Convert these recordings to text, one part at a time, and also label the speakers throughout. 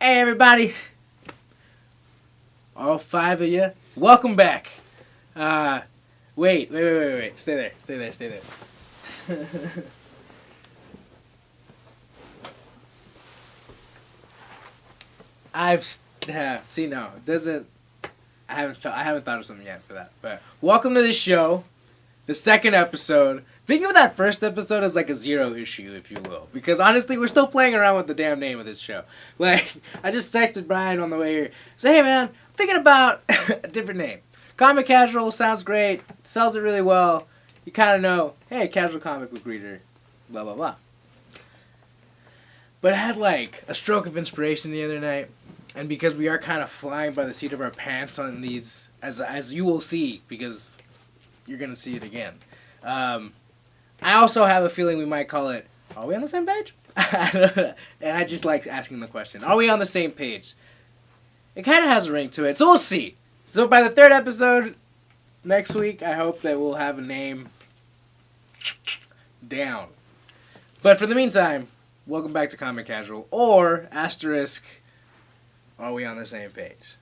Speaker 1: Hey everybody, all five of you, welcome back. Wait, stay there. It doesn't. I haven't thought of something yet for that. But welcome to the show, the second episode. Think of that first episode as like a zero issue, if you will, because honestly, we're still playing around with the damn name of this show. Like, I just texted Brian on the way here. Say, hey man, I'm thinking about a different name. Comic Casual sounds great, sells it really well. You kind of know, hey, casual comic book reader, blah blah blah. But I had like a stroke of inspiration the other night, and because we are kind of flying by the seat of our pants on these, as you will see, because you're gonna see it again. I also have a feeling we might call it, are we on the same page? And I just like asking the question, are we on the same page? It kind of has a ring to it, so we'll see. So by the third episode next week, I hope that we'll have a name down. But for the meantime, welcome back to Comic Casual, or asterisk, are we on the same page?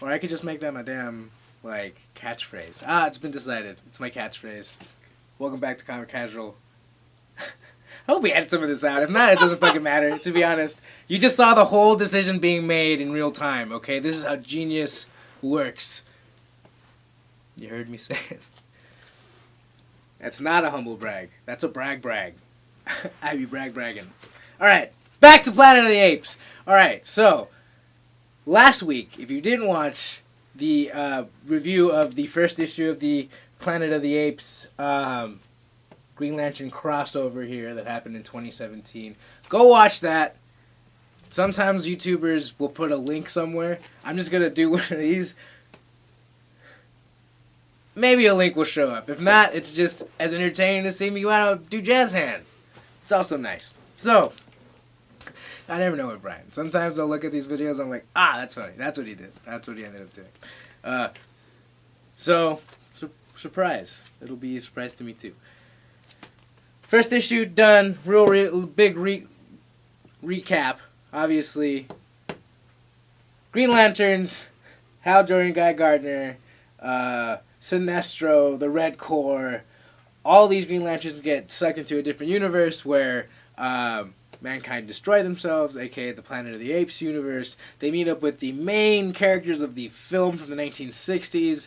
Speaker 1: Or I could just make that my damn, like, catchphrase. It's been decided. It's my catchphrase. Welcome back to Comic Casual. I hope we edit some of this out. If not, it doesn't fucking matter, to be honest. You just saw the whole decision being made in real time, okay? This is how genius works. You heard me say it. That's not a humble brag. That's a brag. I be bragging. Alright, back to Planet of the Apes. Alright, so, last week, if you didn't watch the review of the first issue of the Planet of the Apes Green Lantern crossover here that happened in 2017, go watch that. Sometimes YouTubers will put a link somewhere. I'm just going to do one of these. Maybe a link will show up. If not, it's just as entertaining to see me do jazz hands. It's also nice. So, I never know with Brian. Sometimes I'll look at these videos, I'm like, that's funny. That's what he did. That's what he ended up doing. Surprise. It'll be a surprise to me too. First issue done. Big recap. Obviously, Green Lanterns, Hal Jordan, Guy Gardner, Sinestro, the Red Corps. All these Green Lanterns get sucked into a different universe where mankind destroy themselves, aka the Planet of the Apes universe. They meet up with the main characters of the film from the 1960s,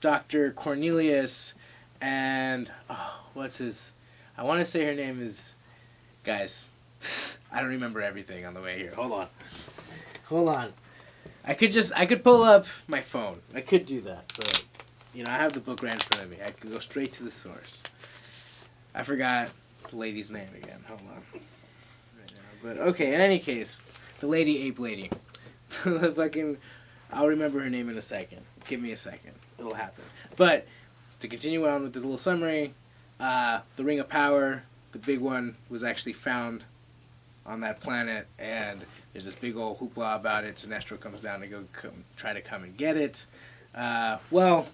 Speaker 1: Dr. Cornelius, and, I want to say her name is, guys, I don't remember everything on the way here. Hold on. I could pull up my phone. I could do that, but, I have the book right in front of me. I could go straight to the source. I forgot the lady's name again. Hold on. Right now. But, okay, in any case, the ape lady. I'll remember her name in a second. Give me a second. It'll happen. But, to continue on with the little summary, the Ring of Power, the big one, was actually found on that planet, and there's this big old hoopla about it. Sinestro comes down to try to come and get it. Well,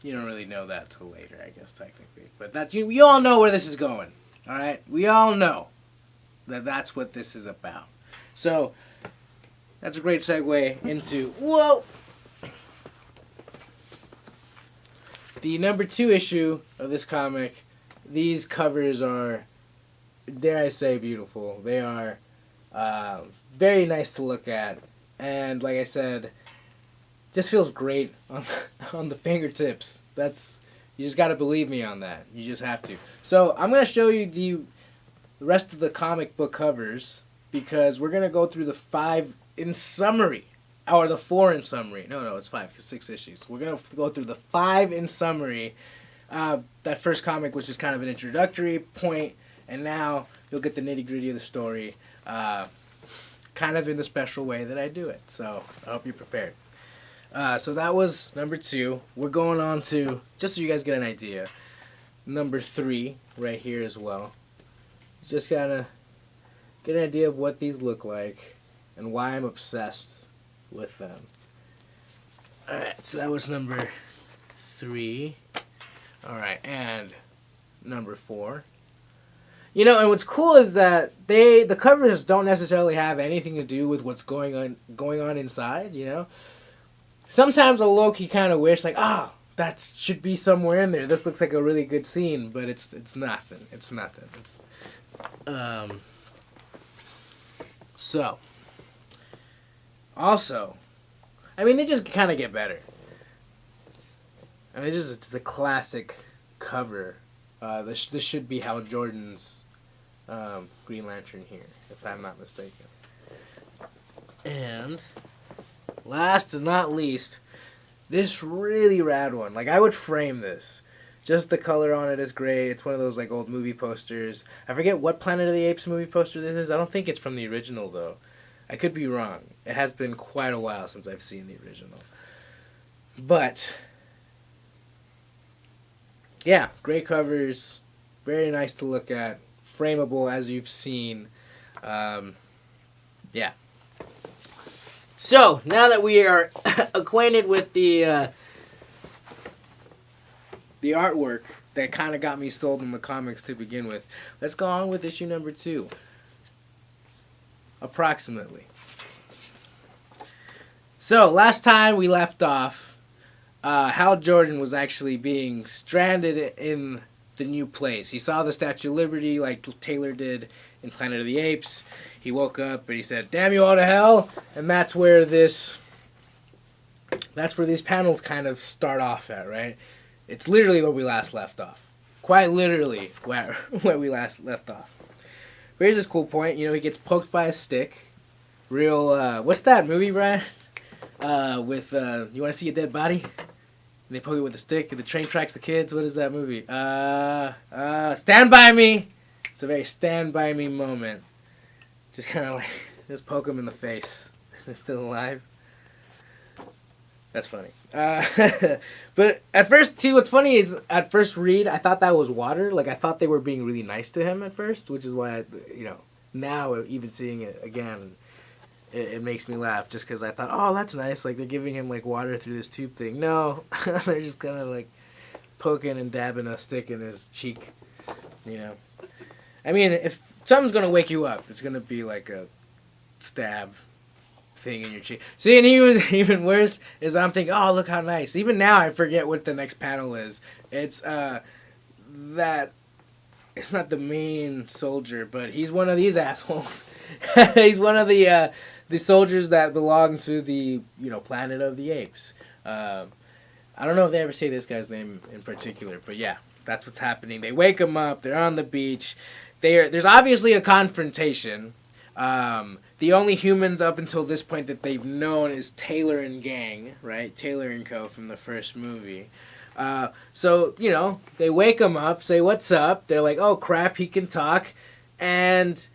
Speaker 1: you don't really know that till later, I guess, technically. But we all know where this is going, all right? We all know that that's what this is about. So, that's a great segue into, the number 2 issue of this comic. These covers are, dare I say, beautiful. They are very nice to look at, and like I said, just feels great on the fingertips. You just gotta believe me on that. You just have to. So I'm gonna show you the rest of the comic book covers, because we're gonna go through the 5 in summary, or the 4 in summary. No, it's 5 because 6 issues. We're gonna go through the 5 in summary. That first comic was just kind of an introductory point, and now you'll get the nitty-gritty of the story, kind of in the special way that I do it. So I hope you're prepared. So that was number 2. We're going on to, just so you guys get an idea, number 3 right here as well. Just gotta get an idea of what these look like and why I'm obsessed with them. Alright, so that was number 3. Alright, and number 4. And what's cool is that the covers don't necessarily have anything to do with what's going on inside. Sometimes I low-key kind of wish like, that should be somewhere in there. This looks like a really good scene, but it's nothing. It's nothing. So also, I mean, they just kind of get better. I mean, it's a classic cover. This should be Hal Jordan's Green Lantern here, if I'm not mistaken. And last and not least, this really rad one. Like, I would frame this. Just the color on it is great. It's one of those like old movie posters. I forget what Planet of the Apes movie poster this is. I don't think it's from the original though. I could be wrong. It has been quite a while since I've seen the original. But yeah, great covers, very nice to look at, frameable as you've seen. Yeah. So now that we are acquainted with the artwork that kind of got me sold in the comics to begin with, let's go on with issue number 2. Approximately. So last time we left off, Hal Jordan was actually being stranded in the new place. He saw the Statue of Liberty like Taylor did in Planet of the Apes. He woke up and he said, "Damn you all to hell!" And that's where these panels kind of start off at, right? It's literally where we last left off. Quite literally where we last left off. But here's this cool point. He gets poked by a stick. Real, what's that movie, Brian? With, you want to see a dead body? And they poke it with a stick and the train tracks the kids. What is that movie? Stand By Me! It's a very Stand By Me moment. Just kind of like, just poke him in the face. Is he still alive? That's funny. But at first, see, what's funny is at first read, I thought that was water. Like, I thought they were being really nice to him at first, which is why, now even seeing it again, it makes me laugh just because I thought, oh, that's nice. Like, they're giving him, like, water through this tube thing. No, they're just kind of, like, poking and dabbing a stick in his cheek, I mean, if something's going to wake you up, it's going to be, like, a stab thing in your cheek. See, and he was even worse, is I'm thinking, oh, look how nice. Even now, I forget what the next panel is. It's, that... It's not the main soldier, but he's one of these assholes. He's one of the soldiers that belong to the Planet of the Apes. I don't know if they ever say this guy's name in particular, but yeah, that's what's happening. They wake him up. They're on the beach. There's obviously a confrontation. The only humans up until this point that they've known is Taylor and gang, right? Taylor and co. from the first movie. So, they wake him up, say, "What's up?" They're like, "Oh, crap, he can talk." And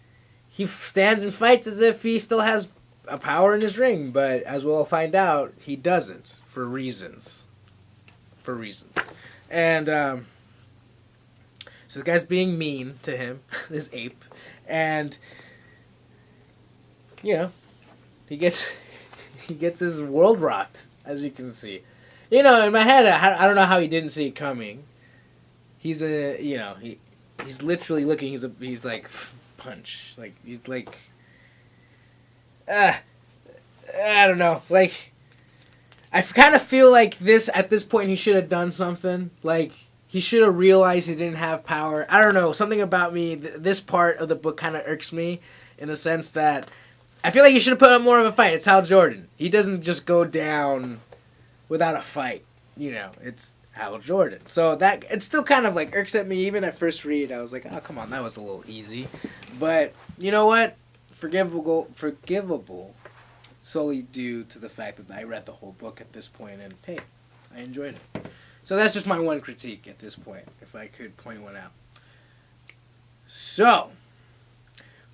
Speaker 1: he stands and fights as if he still has a power in his ring. But as we'll find out, he doesn't, for reasons. And, so the guy's being mean to him, this ape. And, he gets his world rocked, as you can see. In my head, I don't know how he didn't see it coming. He's he's literally looking. He's like, punch. Like, he's like, I don't know. Like, I kind of feel like at this point, he should have done something. Like, he should have realized he didn't have power. I don't know. Something about me, this part of the book kind of irks me in the sense that I feel like he should have put up more of a fight. It's Hal Jordan. He doesn't just go down without a fight, it's Hal Jordan. So that, it still kind of like irks at me. Even at first read, I was like, oh, come on, that was a little easy. But, you know what? Forgivable, solely due to the fact that I read the whole book at this point, and hey, I enjoyed it. So that's just my one critique at this point, if I could point one out. So,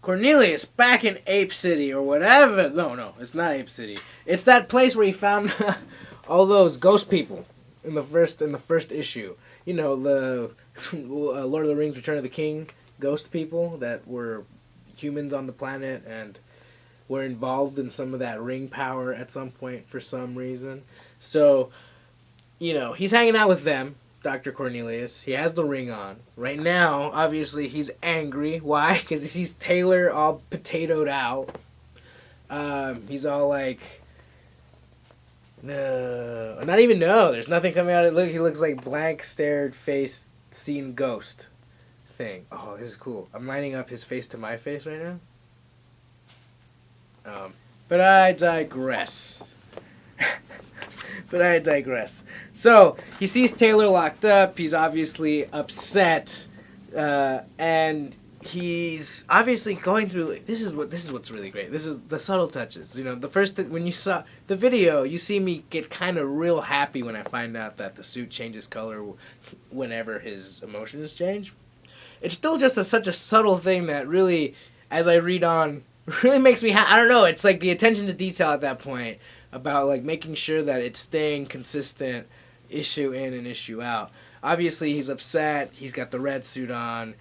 Speaker 1: Cornelius back in Ape City, or whatever. No, it's not Ape City. It's that place where he found all those ghost people in the first issue. The Lord of the Rings: Return of the King ghost people that were humans on the planet and were involved in some of that ring power at some point for some reason. So, he's hanging out with them, Dr. Cornelius. He has the ring on. Right now, obviously, he's angry. Why? Because he sees Taylor all potatoed out. He's all like, no. Not even no. There's nothing coming out of it. Look, he looks like blank, stared face, seen ghost thing. Oh, this is cool. I'm lining up his face to my face right now. But I digress. So, he sees Taylor locked up. He's obviously upset. And he's obviously going through... This is what's really great. This is the subtle touches. You know, when you saw the video, you see me get kind of real happy when I find out that the suit changes color whenever his emotions change. It's still just such a subtle thing that really, as I read on, really makes me I don't know, it's like the attention to detail at that point about like making sure that it's staying consistent issue in and issue out. Obviously he's upset, he's got the red suit on.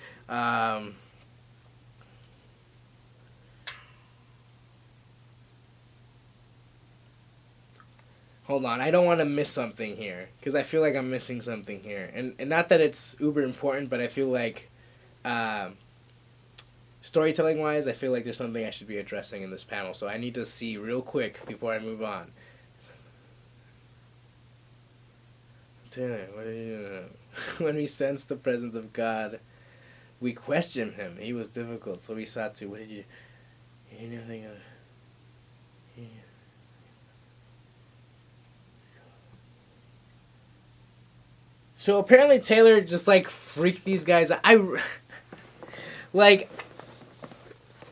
Speaker 1: Hold on, I don't want to miss something here because I feel like I'm missing something here. And not that it's uber important, but I feel like storytelling wise, I feel like there's something I should be addressing in this panel, so I need to see real quick before I move on. When we sensed the presence of God, we questioned him. He was difficult, so we sought to. What did you? You know anything of? So apparently Taylor just like freaked these guys out. Like,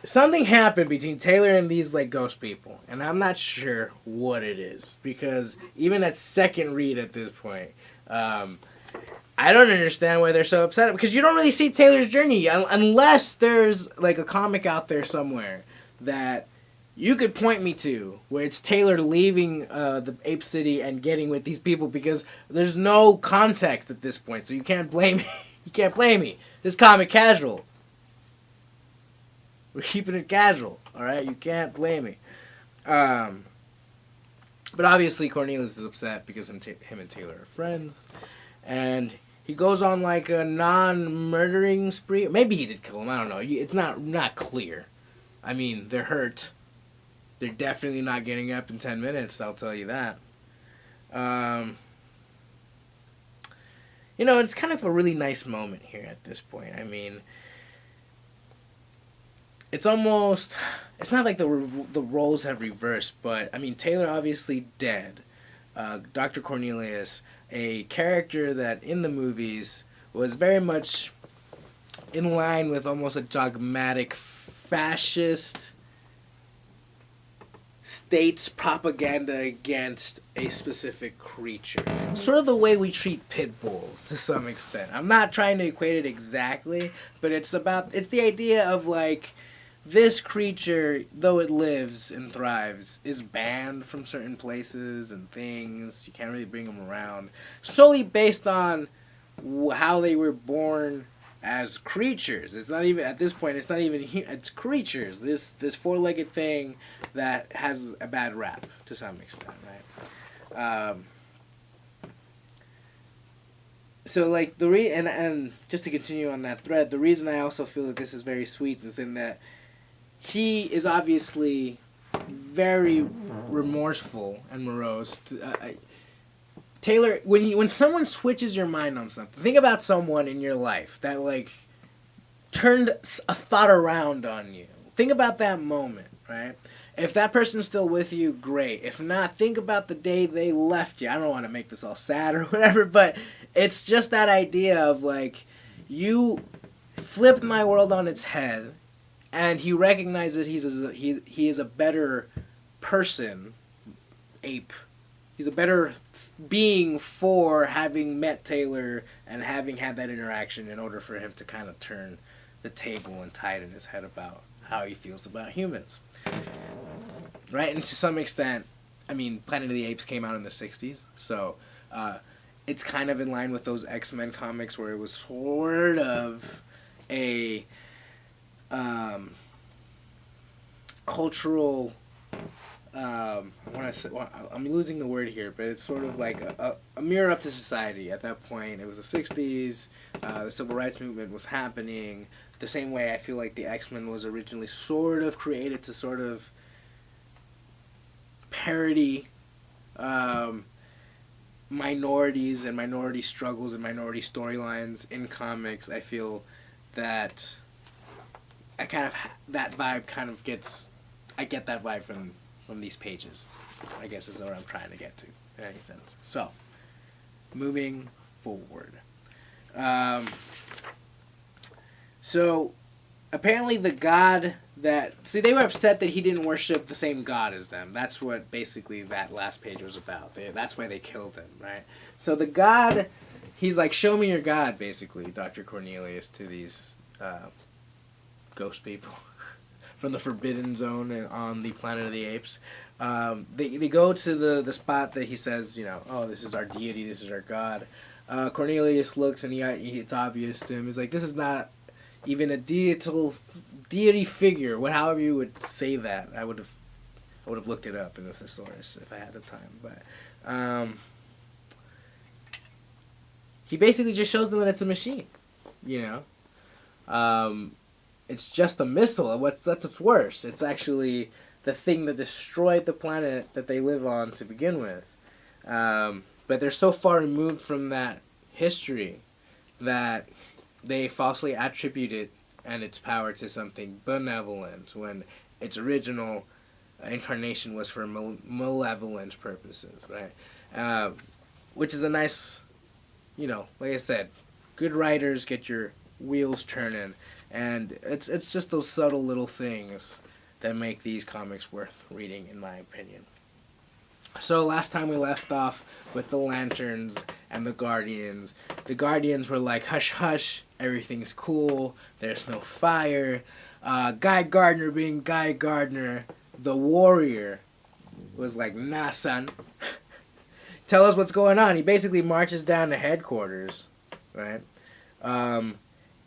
Speaker 1: something happened between Taylor and these, like, ghost people. And I'm not sure what it is. Because even at second read at this point, I don't understand why they're so upset. Because you don't really see Taylor's journey. Unless there's, like, a comic out there somewhere that you could point me to. Where it's Taylor leaving the Ape City and getting with these people. Because there's no context at this point. So you can't blame me. You can't blame me. This comic casual. We're keeping it casual, all right? You can't blame me. But obviously Cornelius is upset because him and Taylor are friends. And he goes on like a non-murdering spree. Maybe he did kill him, I don't know. It's not clear. I mean, they're hurt. They're definitely not getting up in 10 minutes, I'll tell you that. You know, it's kind of a really nice moment here at this point. I mean... It's almost... It's not like the roles have reversed, but, I mean, Taylor obviously dead. Dr. Cornelius, a character that in the movies was very much in line with almost a dogmatic fascist state's propaganda against a specific creature. Sort of the way we treat pit bulls to some extent. I'm not trying to equate it exactly, but it's the idea of like... This creature, though it lives and thrives, is banned from certain places and things. You can't really bring them around. Solely based on how they were born as creatures. It's not even, at this point, it's not even, it's creatures. This four-legged thing that has a bad rap, to some extent, right? So, like, and just to continue on that thread, the reason I also feel that this is very sweet is in that he is obviously very remorseful and morose. Taylor, when someone switches your mind on something, think about someone in your life that, like, turned a thought around on you. Think about that moment, right? If that person's still with you, great. If not, think about the day they left you. I don't want to make this all sad or whatever, but it's just that idea of, like, you flipped my world on its head, and he recognizes he is a better person, ape. He's a better being for having met Taylor and having had that interaction in order for him to kind of turn the table and tie it in his head about how he feels about humans. Right? And to some extent, I mean, Planet of the Apes came out in the 60s, so it's kind of in line with those X-Men comics where it was sort of a cultural I want to say, well, I'm losing the word here, but it's sort of like a mirror up to society. At that point, it was the 60s, the civil rights movement was happening. The same way I feel like the X-Men was originally sort of created to sort of parody minorities and minority struggles and minority storylines in comics. I feel that I kind of that vibe kind of gets. I get that vibe from these pages. I guess is what I'm trying to get to in any sense. So, moving forward. So, apparently the god that... See, they were upset that he didn't worship the same god as them. That's what basically that last page was about. That's why they killed him, right? So the god... He's like, show me your god, basically, Dr. Cornelius, to these ghost people from the Forbidden Zone and on the Planet of the Apes. They go to the spot that he says, you know, oh, this is our deity, this is our god. Cornelius looks and it's obvious to him. He's like, this is not even a deity figure. However you would say that, I would have looked it up in the thesaurus if I had the time. But he basically just shows them that it's a machine, you know. It's just a missile. That's what's worse. It's actually the thing that destroyed the planet that they live on to begin with. But they're so far removed from that history that they falsely attribute it and its power to something benevolent when its original incarnation was for malevolent purposes, right? Which is a nice, you know, like I said, good writers get your wheels turning, and it's just those subtle little things that make these comics worth reading, in my opinion. So last time we left off with the Lanterns and the Guardians. The Guardians were like, hush, hush, everything's cool, there's no fire. Guy Gardner being Guy Gardner, the warrior, was like, nah, son. Tell us what's going on. He basically marches down to headquarters, right?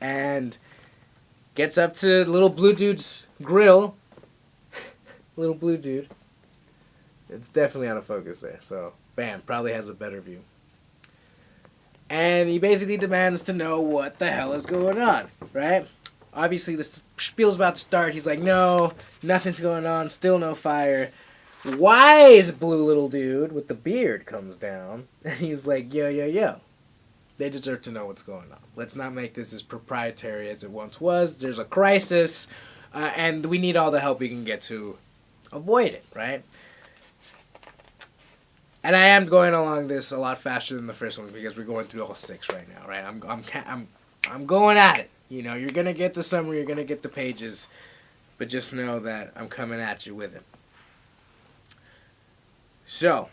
Speaker 1: And gets up to little blue dude's grill. Little blue dude. It's definitely out of focus there, so bam, probably has a better view. And he basically demands to know what the hell is going on, right? Obviously, the spiel's about to start. He's like, no, nothing's going on, still no fire. Wise blue little dude with the beard comes down, and he's like, yo, yo, yo. They deserve to know what's going on. Let's not make this as proprietary as it once was. There's a crisis, and we need all the help we can get to avoid it, right? And I am going along this a lot faster than the first one because we're going through all 6 right now, right? I'm going at it. You know, you're gonna get the summary, you're gonna get the pages, but just know that I'm coming at you with it. So,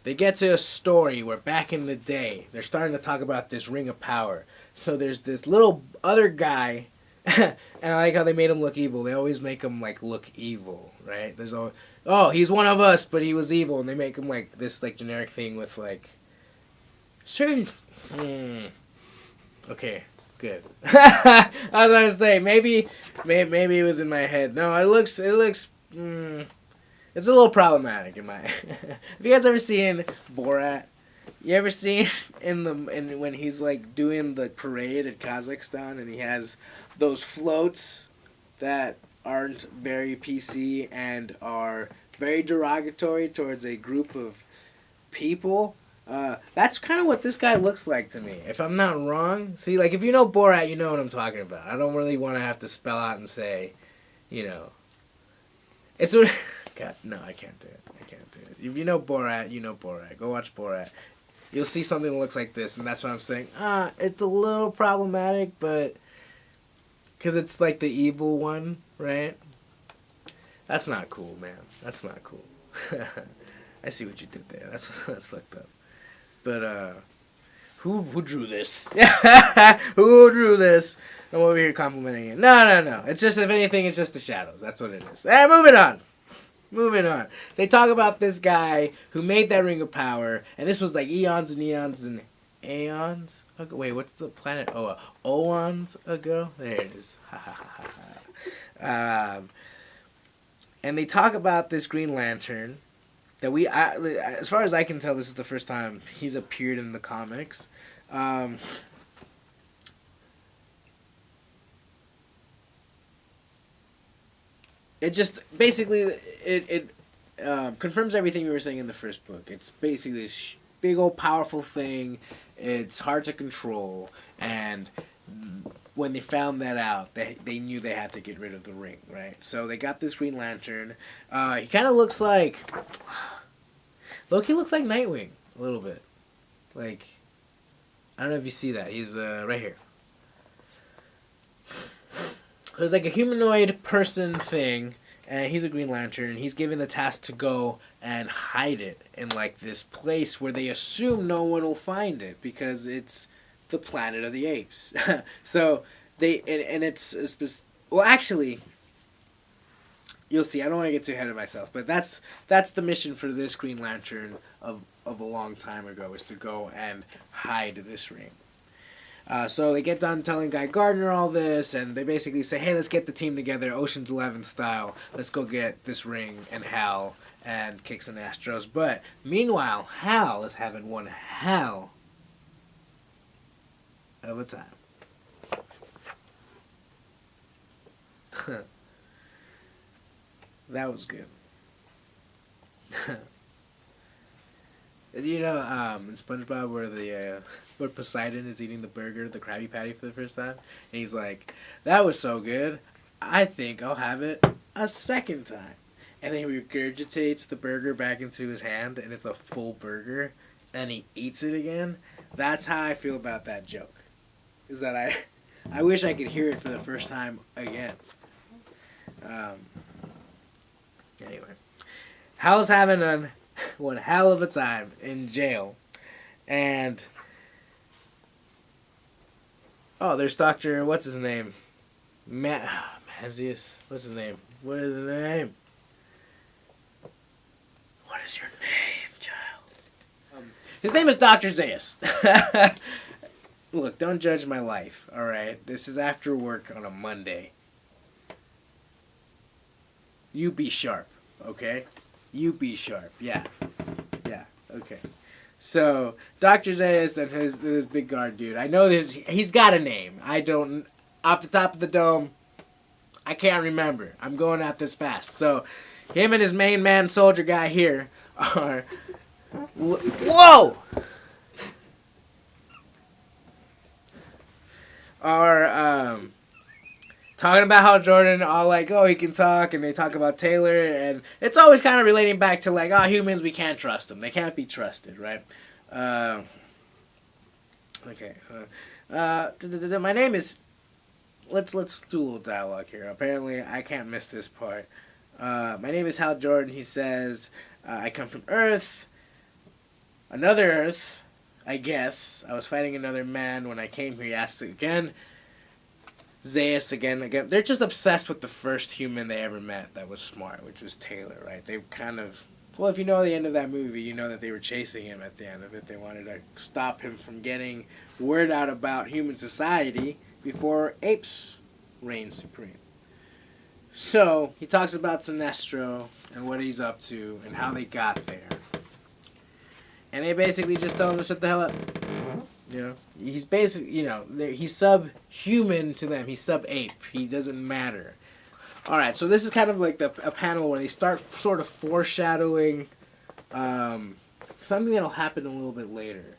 Speaker 1: they get to a story where back in the day, they're starting to talk about this ring of power. So there's this little other guy, and I like how they made him look evil. They always make him, like, look evil, right? There's always, oh, he's one of us, but he was evil. And they make him, like, this, like, generic thing with, like, certain... Okay, good. I was about to say, maybe it was in my head. No, it looks... It's a little problematic in my... Have you guys ever seen Borat? You ever seen when he's like doing the parade at Kazakhstan and he has those floats that aren't very PC and are very derogatory towards a group of people? That's kind of what this guy looks like to me, if I'm not wrong. See, like, if you know Borat, you know what I'm talking about. I don't really want to have to spell out and say, you know... It's what... God, no, I can't do it. If you know Borat, you know Borat. Go watch Borat. You'll see something that looks like this, and that's what I'm saying. It's a little problematic, but... Because it's like the evil one, right? That's not cool, man. That's not cool. I see what you did there. That's fucked up. But, who drew this? Who drew this? I'm over here complimenting it. No. It's just, if anything, it's just the shadows. That's what it is. Moving on. They talk about this guy who made that ring of power, and this was like eons and eons and aeons ago. Wait, what's the planet? Oh, oons ago? There it is. And they talk about this Green Lantern that as far as I can tell, this is the first time he's appeared in the comics. It just basically it confirms everything we were saying in the first book. It's basically this big old powerful thing. It's hard to control, and when they found that out, they knew they had to get rid of the ring, right? So they got this Green Lantern. He kind of looks like Loki looks like Nightwing a little bit. Like, I don't know if you see that. He's right here. So it's like a humanoid person thing, and he's a Green Lantern. He's given the task to go and hide it in like this place where they assume no one will find it because it's the planet of the apes. So well, actually, you'll see. I don't want to get too ahead of myself, but that's the mission for this Green Lantern of a long time ago, is to go and hide this ring. So they get done telling Guy Gardner all this, and they basically say, hey, let's get the team together, Ocean's 11 style. Let's go get this ring and Hal, and kicks in Astro's butt. Meanwhile, Hal is having one hell of a time. That was good. You know, in SpongeBob, where Poseidon is eating the burger, the Krabby Patty, for the first time, and he's like, "That was so good, I think I'll have it a second time." And then he regurgitates the burger back into his hand, and it's a full burger, and he eats it again. That's how I feel about that joke. Is that I wish I could hear it for the first time again. Anyway, Hal's having one hell of a time in jail, and there's Dr. what's his name, Mazius. What's his name? What is his name? What is your name, child? His name is Dr. Zaius. Look, don't judge my life. All right, this is after work on a Monday. You be sharp, okay? You be sharp, yeah, okay. So Dr. Zaius and this big guard dude. I know he's got a name. I don't, off the top of the dome, I can't remember. I'm going at this fast. So him and his main man soldier guy here are, whoa, are talking about how Jordan all like, oh, he can talk, and they talk about Taylor, and it's always kind of relating back to like, oh, humans, we can't trust them. They can't be trusted, right? Okay. My name is. Let's do a little dialogue here. Apparently, I can't miss this part. My name is Hal Jordan. He says, I come from Earth. Another Earth, I guess. I was fighting another man when I came here. He asks again. Zaius again. They're just obsessed with the first human they ever met that was smart, which was Taylor, right? They kind of, well, if you know the end of that movie, you know that they were chasing him at the end of it. They wanted to stop him from getting word out about human society before apes reign supreme. So he talks about Sinestro and what he's up to and how they got there. And they basically just tell him to shut the hell up. You know, he's basically, he's subhuman to them. He's sub-ape. He doesn't matter. Alright, so this is kind of like a panel where they start sort of foreshadowing something that'll happen a little bit later.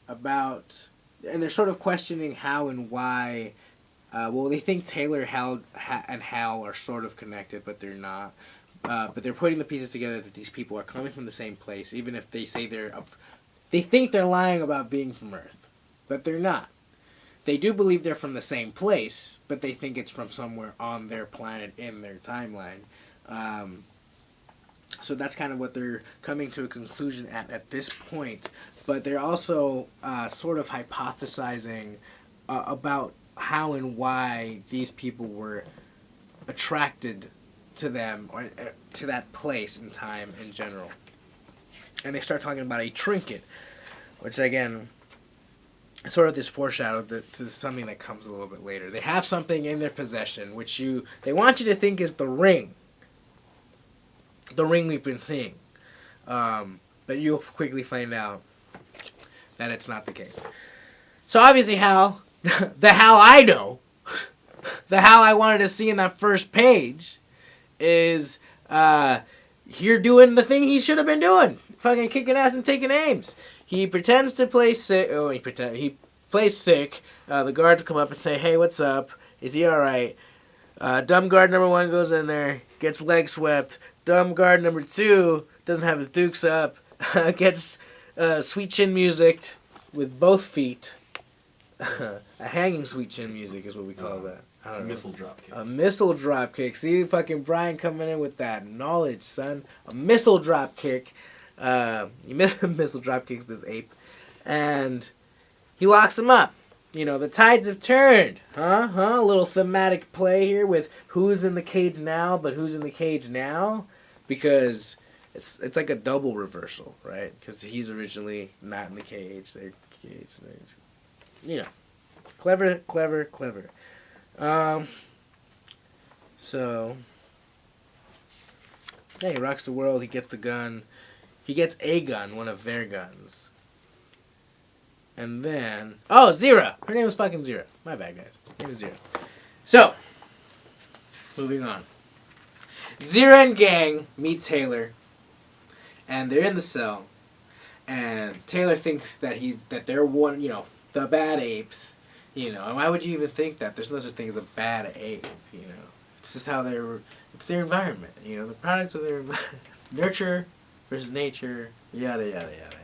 Speaker 1: And they're sort of questioning how and why. They think Taylor and Hal are sort of connected, but they're not. But they're putting the pieces together that these people are coming from the same place, even if they say they think they're lying about being from Earth. But they're not. They do believe they're from the same place, but they think it's from somewhere on their planet in their timeline. So that's kind of what they're coming to a conclusion at this point. But they're also sort of hypothesizing about how and why these people were attracted to them or to that place and time in general. And they start talking about a trinket, which again, sort of this foreshadow to something that comes a little bit later. They have something in their possession which they want you to think is the ring. the ring we've been seeing. But you'll quickly find out that it's not the case. So obviously Hal, the Hal I know, the Hal I wanted to see in that first page is here doing the thing he should have been doing. Fucking kicking ass and taking names. He pretends to play sick. Oh, he plays sick. The guards come up and say, "Hey, what's up? Is he alright?" Dumb guard number 1 goes in there, gets leg swept. Dumb guard number 2 doesn't have his dukes up, gets sweet chin music with both feet. A hanging sweet chin music is what we call that.
Speaker 2: A missile drop kick.
Speaker 1: A missile drop kick. See, fucking Brian coming in with that knowledge, son. A missile drop kick. He missile drop kicks this ape, and he locks him up. You know, the tides have turned. A little thematic play here with who's in the cage now, but who's in the cage now, because it's like a double reversal, right? Because he's originally not in the cage. They're caged. You know, clever. So, yeah, he rocks the world. He gets the gun. He gets a gun, one of their guns. And then... Oh, Zira! Her name was fucking Zira. My bad, guys. Her name is Zira. So, moving on. Zira and gang meet Taylor. And they're in the cell. And Taylor thinks that they're one, you know, the bad apes. You know, and why would you even think that? There's no such thing as a bad ape, you know. It's just how it's their environment, you know, the products of their environment. Nurture versus nature, yada, yada, yada, yada.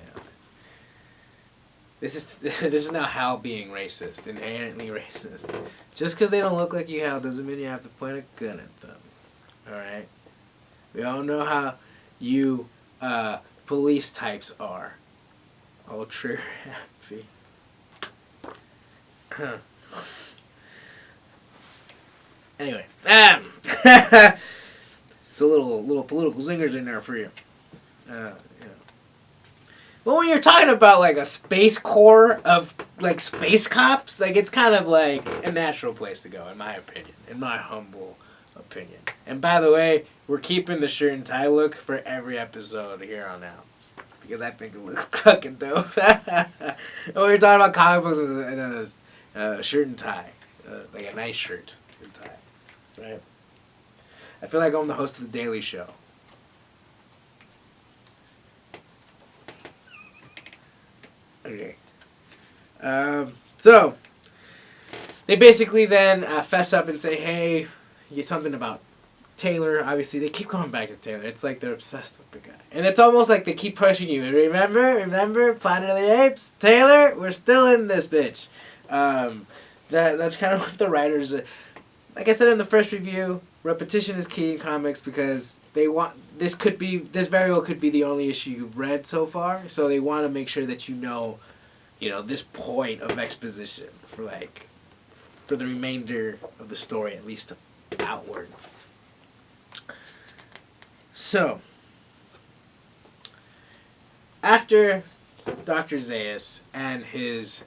Speaker 1: This is now Hal being racist, inherently racist. Just because they don't look like you, Hal, doesn't mean you have to point a gun at them. Alright? We all know how you police types are. Ultra happy. Anyway, it's a little political zingers in there for you. But when you're talking about like a space corps of like space cops, like it's kind of like a natural place to go, in my opinion, in my humble opinion. And by the way, we're keeping the shirt and tie look for every episode here on out, because I think it looks fucking dope. When we're talking about comic books and a shirt and tie, like a nice shirt and tie, right? I feel like I'm the host of the Daily Show. Okay. So they basically then fess up and say, "Hey, you get something about Taylor." Obviously, they keep going back to Taylor. It's like they're obsessed with the guy, and it's almost like they keep pushing you. Remember, Planet of the Apes, Taylor. We're still in this bitch. That's kind of what the writers. Like I said in the first review, repetition is key in comics because they want this very well could be the only issue you've read so far. So they want to make sure that you know this point of exposition for the remainder of the story, at least outward. So after Dr. Zaius and his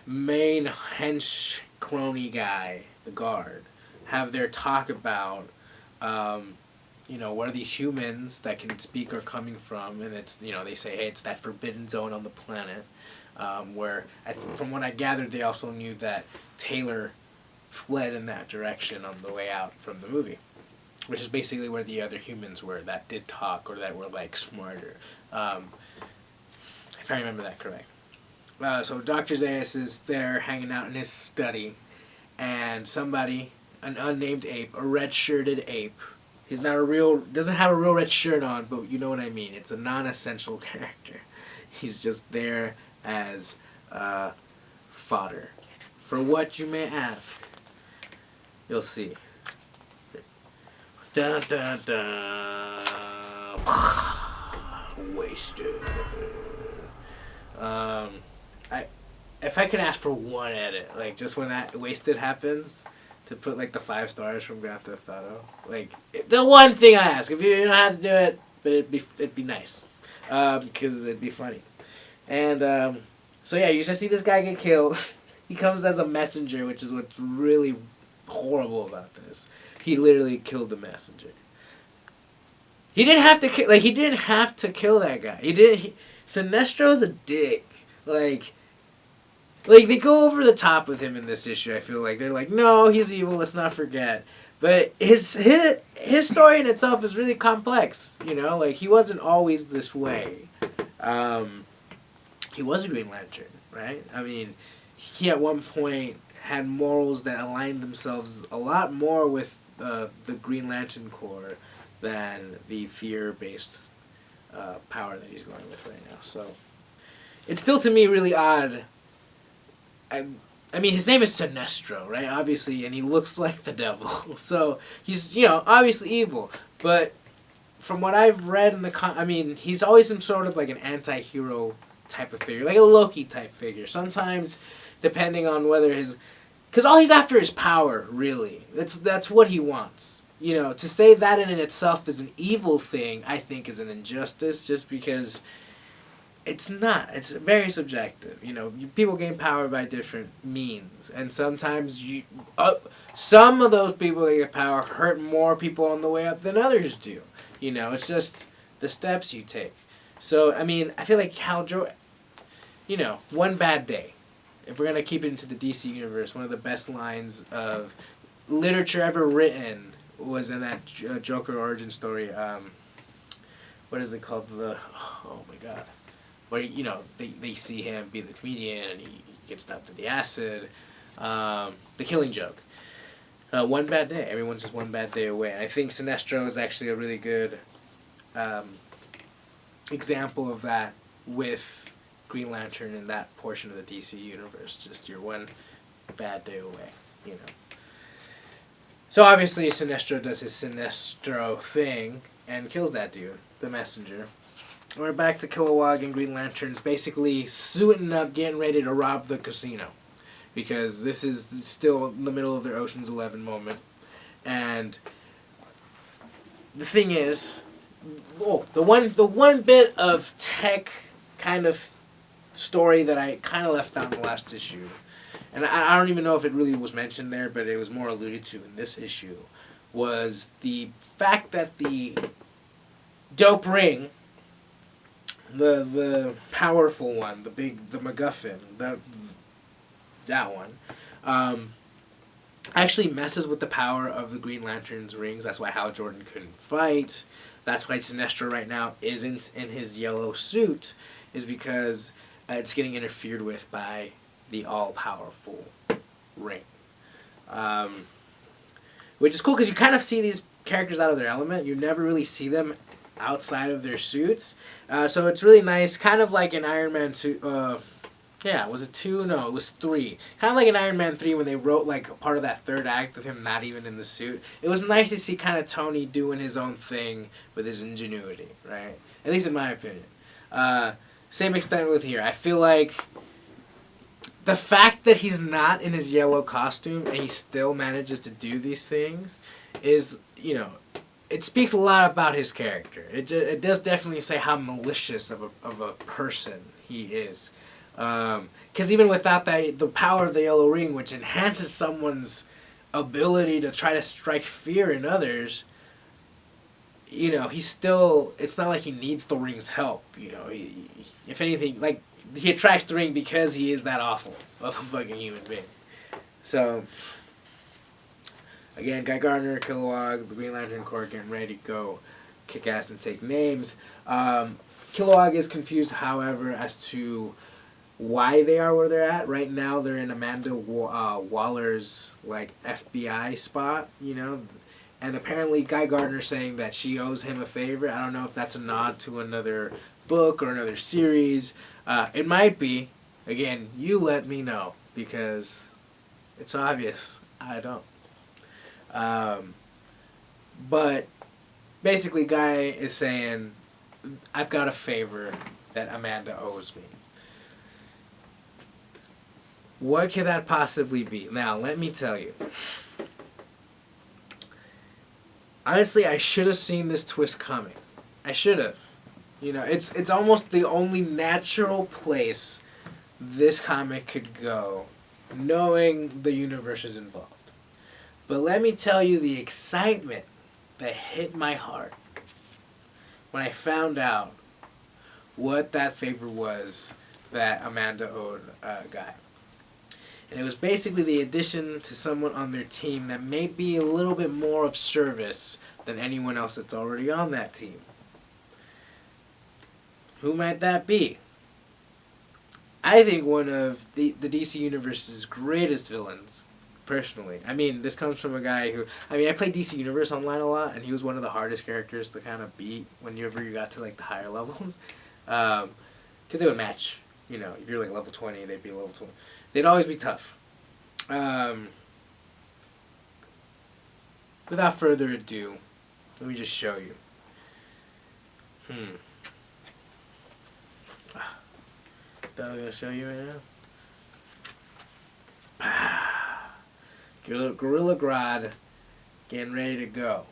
Speaker 1: main hench crony guy, the guard, have their talk about, where these humans that can speak are coming from, and it's, they say, hey, it's that forbidden zone on the planet, where, from what I gathered, they also knew that Taylor fled in that direction on the way out from the movie, which is basically where the other humans were that did talk or that were, smarter, if I remember that correct. So Dr. Zaius is there hanging out in his study, and somebody, an unnamed ape, a red-shirted ape, he's not doesn't have a real red shirt on, but you know what I mean. It's a non-essential character. He's just there as fodder. For what, you may ask? You'll see. Dun dun dun. Wasted. If I could ask for one edit, just when that wasted happens, to put the 5 stars from Grand Theft Auto, the one thing I ask, if you don't have to do it, but it'd be nice, because it'd be funny, and so yeah, you just see this guy get killed. He comes as a messenger, which is what's really horrible about this. He literally killed the messenger. He didn't have to he didn't have to kill that guy. Sinestro's a dick. Like they go over the top with him in this issue. I feel like they're like, no, he's evil. Let's not forget. But his story in itself is really complex. You know, like he wasn't always this way. He was a Green Lantern, right? I mean, he at one point had morals that aligned themselves a lot more with the Green Lantern Corps than the fear-based power that he's going with right now. So it's still to me really odd. I mean, his name is Sinestro, right? Obviously, and he looks like the devil. So he's, obviously evil. But from what I've read in I mean, he's always some sort of like an anti-hero type of figure, like a Loki type figure. Sometimes, depending on whether because all he's after is power, really. That's what he wants. To say that in itself is an evil thing, I think, is an injustice, just because it's not. It's very subjective. People gain power by different means, and sometimes some of those people that get power hurt more people on the way up than others do. It's just the steps you take. So, I mean, I feel like Hal Jordan, one bad day. If we're going to keep it into the DC universe, one of the best lines of literature ever written was in that Joker origin story. What is it called? Oh my god. Where, they see him be the comedian and he gets stuffed to the acid. The Killing Joke. One bad day. Everyone's just one bad day away. I think Sinestro is actually a really good example of that with Green Lantern in that portion of the DC universe. Just you're one bad day away, So obviously Sinestro does his Sinestro thing and kills that dude, the messenger. We're back to Kilowog and Green Lantern's basically suiting up, getting ready to rob the casino. Because this is still in the middle of their Ocean's 11 moment. And the thing is, the one bit of tech kind of story that I kind of left out in the last issue, and I don't even know if it really was mentioned there, but it was more alluded to in this issue, was the fact that the dope ring, the powerful one, the MacGuffin, that one, actually messes with the power of the Green Lantern's rings. That's why Hal Jordan couldn't fight. That's why Sinestro right now isn't in his yellow suit, is because it's getting interfered with by the all-powerful ring. Which is cool because you kind of see these characters out of their element. You never really see them outside of their suits. So it's really nice, kind of like in Iron Man 2... was it 2? No, it was 3. Kind of like in Iron Man 3 when they wrote like part of that third act of him not even in the suit. It was nice to see kind of Tony doing his own thing with his ingenuity, right? At least in my opinion. Same extent with here. I feel like the fact that he's not in his yellow costume and he still manages to do these things is, it speaks a lot about his character. It does definitely say how malicious of a person he is. Because even without the power of the yellow ring, which enhances someone's ability to try to strike fear in others, he's still, it's not like he needs the ring's help, if anything, like, he attracts the ring because he is that awful of a fucking human being. So, again, Guy Gardner, Kilowog, the Green Lantern Corps getting ready to go kick ass and take names. Kilowog is confused, however, as to why they are where they're at. Right now, they're in Amanda Waller's FBI spot, and apparently Guy Gardner's saying that she owes him a favor. I don't know if that's a nod to another book or another series. It might be. Again, you let me know, because it's obvious I don't. But basically, Guy is saying, I've got a favor that Amanda owes me. What could that possibly be? Now, let me tell you. Honestly, I should have seen this twist coming. I should have. It's almost the only natural place this comic could go, knowing the universe is involved. But let me tell you the excitement that hit my heart when I found out what that favor was that Amanda owed Guy. And it was basically the addition to someone on their team that may be a little bit more of service than anyone else that's already on that team. Who might that be? I think one of the DC Universe's greatest villains, personally. I mean, this comes from a guy who... I mean, I played DC Universe online a lot, and he was one of the hardest characters to kind of beat whenever you got to, like, the higher levels. Because they would match. You know, if you're, like, level 20, they'd be level 20. They'd always be tough. Without further ado, let me just show you. That I'm gonna show you right now. Gorilla Grodd getting ready to go.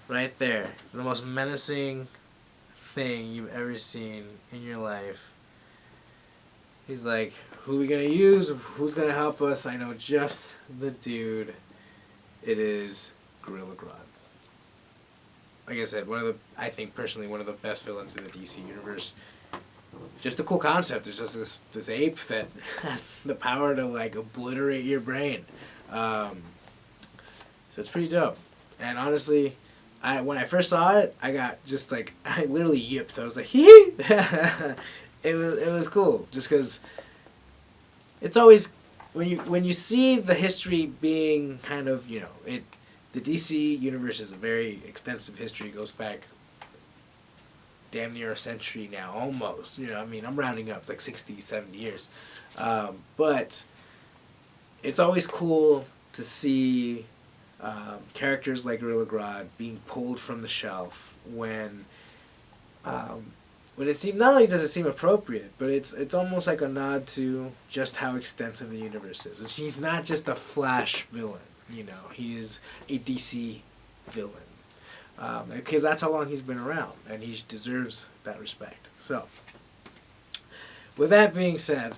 Speaker 1: Right there. The most menacing thing you've ever seen in your life. He's like, who are we gonna use? Who's gonna help us? I know just the dude. It is Gorilla Grodd. Like I said, I think personally one of the best villains in the DC universe. Just a cool concept. It's just this ape that has the power to, like, obliterate your brain. So it's pretty dope. And honestly, when I first saw it, I got just like, I literally yipped. I was like, hee. It was cool. Just because it's always when you see the history being kind of, you know, the DC universe is a very extensive history. It goes back damn near a century now, almost. You know, I mean, I'm rounding up like 60, 70 years. But it's always cool to see characters like Gorilla Grodd being pulled from the shelf when it seems, not only does it seem appropriate, but it's almost like a nod to just how extensive the universe is. He's not just a Flash villain, you know. He is a DC villain. Because that's how long he's been around, and he deserves that respect. So, with that being said,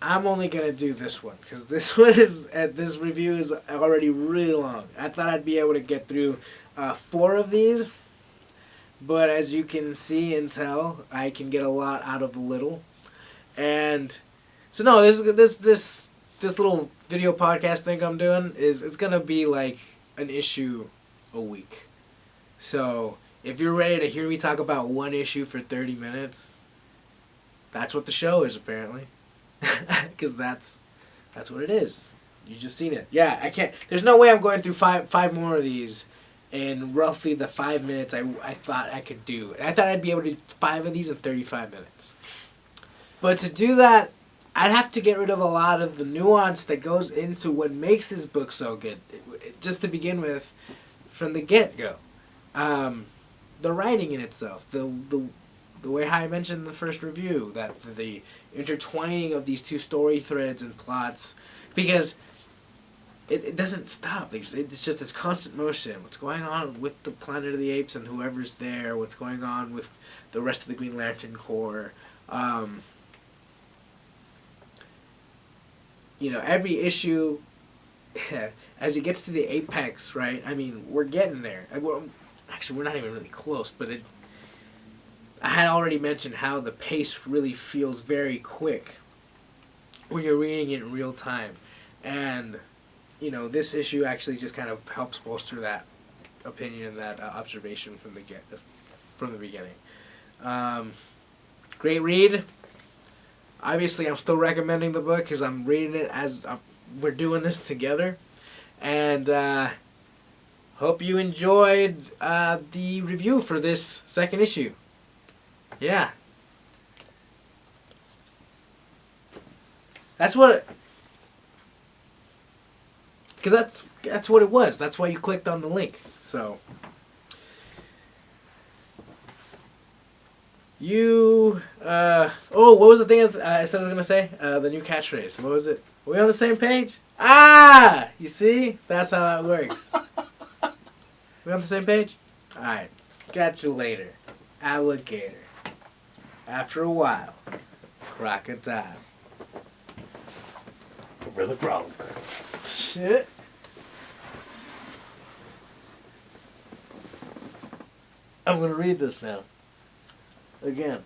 Speaker 1: I'm only going to do this one, because this review is already really long. I thought I'd be able to get through 4 of these, but as you can see and tell, I can get a lot out of a little. And so no, this little video podcast thing I'm doing it's going to be like an issue a week. So if you're ready to hear me talk about one issue for 30 minutes, that's what the show is, apparently. Because that's what it is. You just seen it. Yeah, I can't. There's no way I'm going through five more of these in roughly the 5 minutes I thought I could do. I thought I'd be able to do 5 of these in 35 minutes. But to do that, I'd have to get rid of a lot of the nuance that goes into what makes this book so good. Just to begin with, from the get-go. The writing in itself, the way how I mentioned in the first review, that the intertwining of these 2 story threads and plots, because it doesn't stop. It's just this constant motion. What's going on with the Planet of the Apes and whoever's there? What's going on with the rest of the Green Lantern Corps? You know, every issue, as it gets to the apex, right? I mean, we're getting there. Actually, we're not even really close, but I had already mentioned how the pace really feels very quick when you're reading it in real time. And, you know, this issue actually just kind of helps bolster that opinion, that observation from the beginning. Great read. Obviously, I'm still recommending the book because I'm reading it as we're doing this together. And hope you enjoyed the review for this second issue. Yeah. That's what... Because that's what it was. That's why you clicked on the link. So... what was the thing I said I was going to say? The new catchphrase. What was it? Are we on the same page? Ah! You see? That's how that works. We on the same page? Alright. Catch you later. Alligator. After a while. Crocodile. Gorilla Grodd. Shit.
Speaker 2: I'm going to read this now. Again.